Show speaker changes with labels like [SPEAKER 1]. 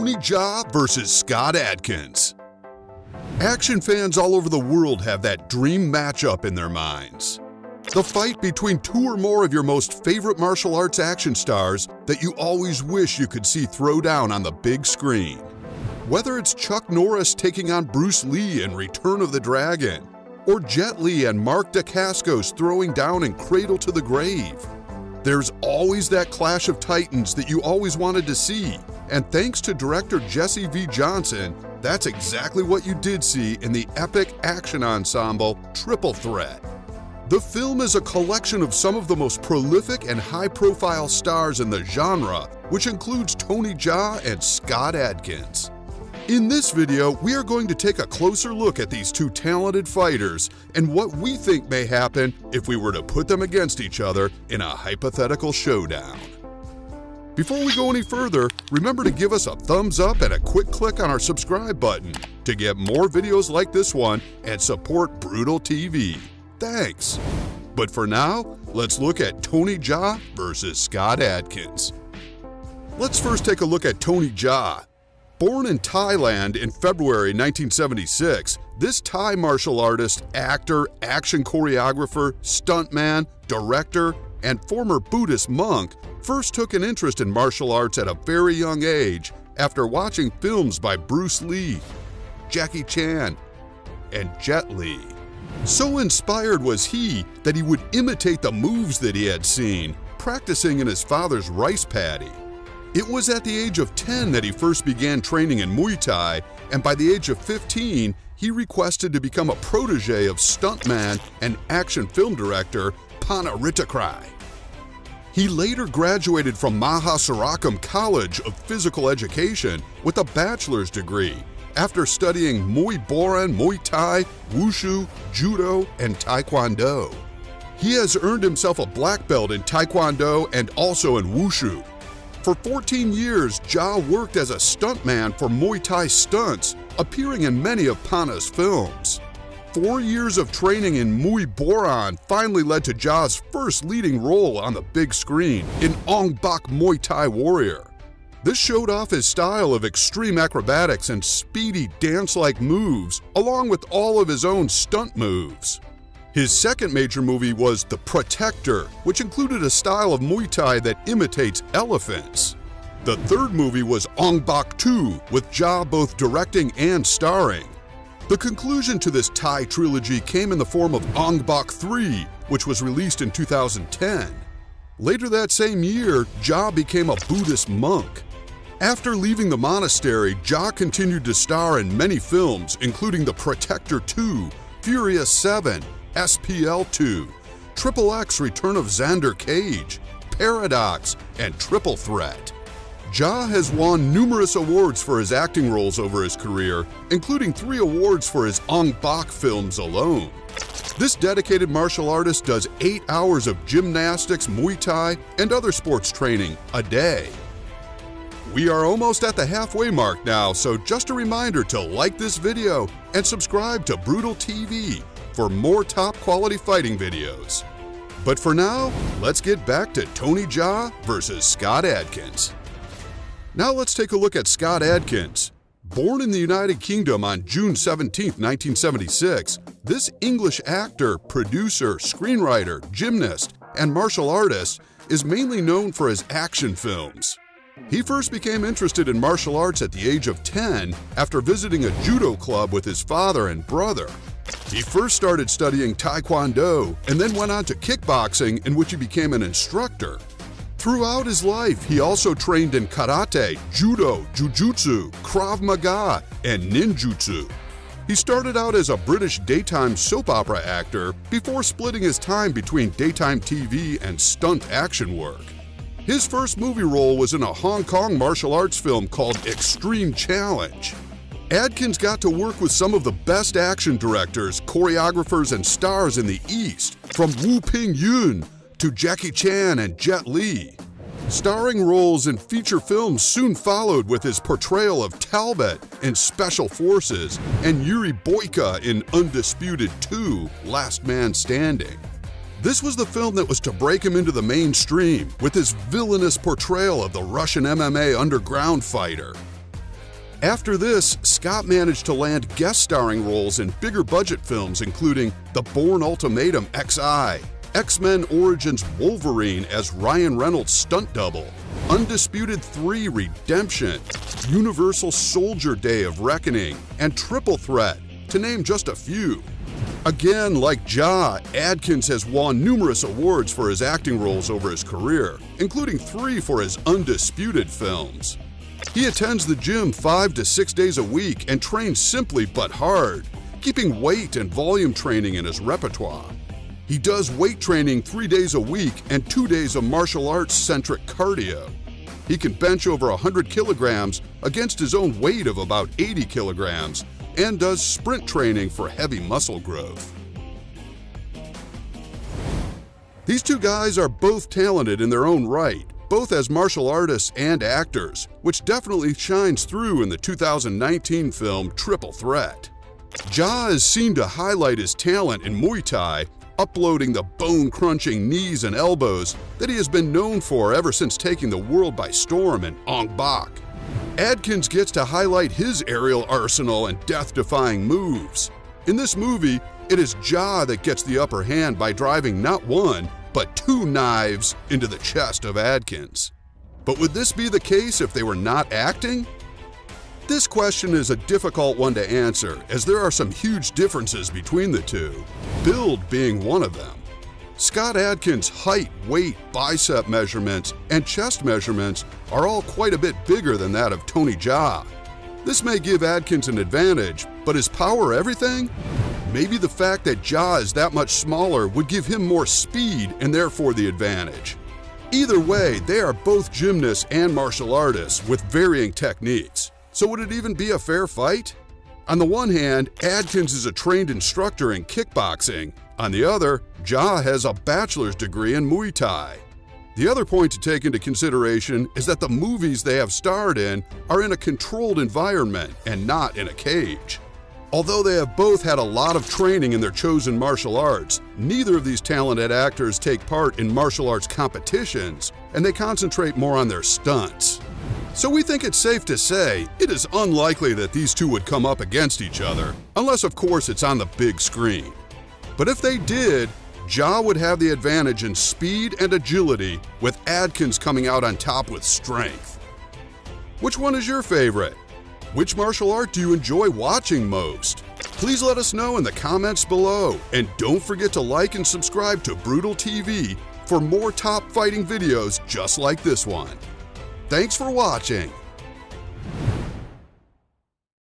[SPEAKER 1] Tony Jaa versus Scott Adkins. Action fans all over the world have that dream matchup in their minds. The fight between two or more of your most favorite martial arts action stars that you always wish you could see throw down on the big screen. Whether it's Chuck Norris taking on Bruce Lee in Return of the Dragon, or Jet Li and Mark Dacascos throwing down in Cradle to the Grave, there's always that clash of titans that you always wanted to see, and thanks to director Jesse V. Johnson, that's exactly what you did see in the epic action ensemble Triple Threat. The film is a collection of some of the most prolific and high-profile stars in the genre, which includes Tony Jaa and Scott Adkins. In this video, we are going to take a closer look at these two talented fighters and what we think may happen if we were to put them against each other in a hypothetical showdown. Before we go any further, remember to give us a thumbs up and a quick click on our subscribe button to get more videos like this one and support Brutal TV. Thanks! But for now, let's look at Tony Jaa versus Scott Adkins. Let's first take a look at Tony Jaa. Born in Thailand in February 1976, this Thai martial artist, actor, action choreographer, stuntman, director, and former Buddhist monk first took an interest in martial arts at a very young age after watching films by Bruce Lee, Jackie Chan, and Jet Li. So inspired was he that he would imitate the moves that he had seen, practicing in his father's rice paddy. It was at the age of 10 that he first began training in Muay Thai, and by the age of 15, he requested to become a protege of stuntman and action film director Pana Ritakrai. He later graduated from Mahasarakam College of Physical Education with a bachelor's degree after studying Muay Boran, Muay Thai, Wushu, Judo, and Taekwondo. He has earned himself a black belt in Taekwondo and also in Wushu. For 14 years, Jaa worked as a stuntman for Muay Thai stunts, appearing in many of Pana's films. 4 years of training in Muay Boran finally led to Jaa's first leading role on the big screen in Ong Bak Muay Thai Warrior. This showed off his style of extreme acrobatics and speedy dance-like moves, along with all of his own stunt moves. His second major movie was The Protector, which included a style of Muay Thai that imitates elephants. The third movie was Ong Bak 2, with Jaa both directing and starring. The conclusion to this Thai trilogy came in the form of Ong Bak 3, which was released in 2010. Later that same year, Jaa became a Buddhist monk. After leaving the monastery, Jaa continued to star in many films, including The Protector 2, Furious 7, SPL 2, Triple X Return of Xander Cage, Paradox, and Triple Threat. Jaa has won numerous awards for his acting roles over his career, including 3 awards for his Ong Bak films alone. This dedicated martial artist does 8 hours of gymnastics, Muay Thai, and other sports training a day. We are almost at the halfway mark now, so just a reminder to like this video and subscribe to Brutal TV for more top-quality fighting videos. But for now, let's get back to Tony Jaa versus Scott Adkins. Now let's take a look at Scott Adkins. Born in the United Kingdom on June 17, 1976, this English actor, producer, screenwriter, gymnast, and martial artist is mainly known for his action films. He first became interested in martial arts at the age of 10 after visiting a judo club with his father and brother. He first started studying Taekwondo and then went on to kickboxing, in which he became an instructor. Throughout his life, he also trained in karate, judo, jujutsu, krav maga, and ninjutsu. He started out as a British daytime soap opera actor before splitting his time between daytime TV and stunt action work. His first movie role was in a Hong Kong martial arts film called Extreme Challenge. Adkins got to work with some of the best action directors, choreographers, and stars in the East, from Wu Ping Yun to Jackie Chan and Jet Li. Starring roles in feature films soon followed with his portrayal of Talbot in Special Forces and Yuri Boyka in Undisputed 2: Last Man Standing. This was the film that was to break him into the mainstream with his villainous portrayal of the Russian MMA underground fighter. After this, Scott managed to land guest starring roles in bigger budget films including The Bourne Ultimatum XI, X-Men Origins Wolverine as Ryan Reynolds' stunt double, Undisputed 3 Redemption, Universal Soldier Day of Reckoning, and Triple Threat, to name just a few. Again, like Ja, Adkins has won numerous awards for his acting roles over his career, including 3 for his Undisputed films. He attends the gym 5 to 6 days a week and trains simply but hard, keeping weight and volume training in his repertoire. He does weight training 3 days a week and 2 days of martial arts-centric cardio. He can bench over 100 kilograms against his own weight of about 80 kilograms and does sprint training for heavy muscle growth. These two guys are both talented in their own right, both as martial artists and actors, which definitely shines through in the 2019 film Triple Threat. Ja is seen to highlight his talent in Muay Thai, uploading the bone-crunching knees and elbows that he has been known for ever since taking the world by storm in Ong Bak. Adkins gets to highlight his aerial arsenal and death-defying moves. In this movie, it is Ja that gets the upper hand by driving not 1, but 2 knives into the chest of Adkins. But would this be the case if they were not acting? This question is a difficult one to answer, as there are some huge differences between the two, build being one of them. Scott Adkins' height, weight, bicep measurements, and chest measurements are all quite a bit bigger than that of Tony Jaa. This may give Adkins an advantage, but is power everything? Maybe the fact that Jaa is that much smaller would give him more speed and therefore the advantage. Either way, they are both gymnasts and martial artists with varying techniques. So would it even be a fair fight? On the one hand, Adkins is a trained instructor in kickboxing. On the other, Jaa has a bachelor's degree in Muay Thai. The other point to take into consideration is that the movies they have starred in are in a controlled environment and not in a cage. Although they have both had a lot of training in their chosen martial arts, neither of these talented actors take part in martial arts competitions, and they concentrate more on their stunts. So we think it's safe to say it is unlikely that these two would come up against each other, unless of course it's on the big screen. But if they did, Jaa would have the advantage in speed and agility, with Adkins coming out on top with strength. Which one is your favorite? Which martial art do you enjoy watching most? Please let us know in the comments below, and don't forget to like and subscribe to Brutal TV for more top fighting videos just like this one. Thanks for watching.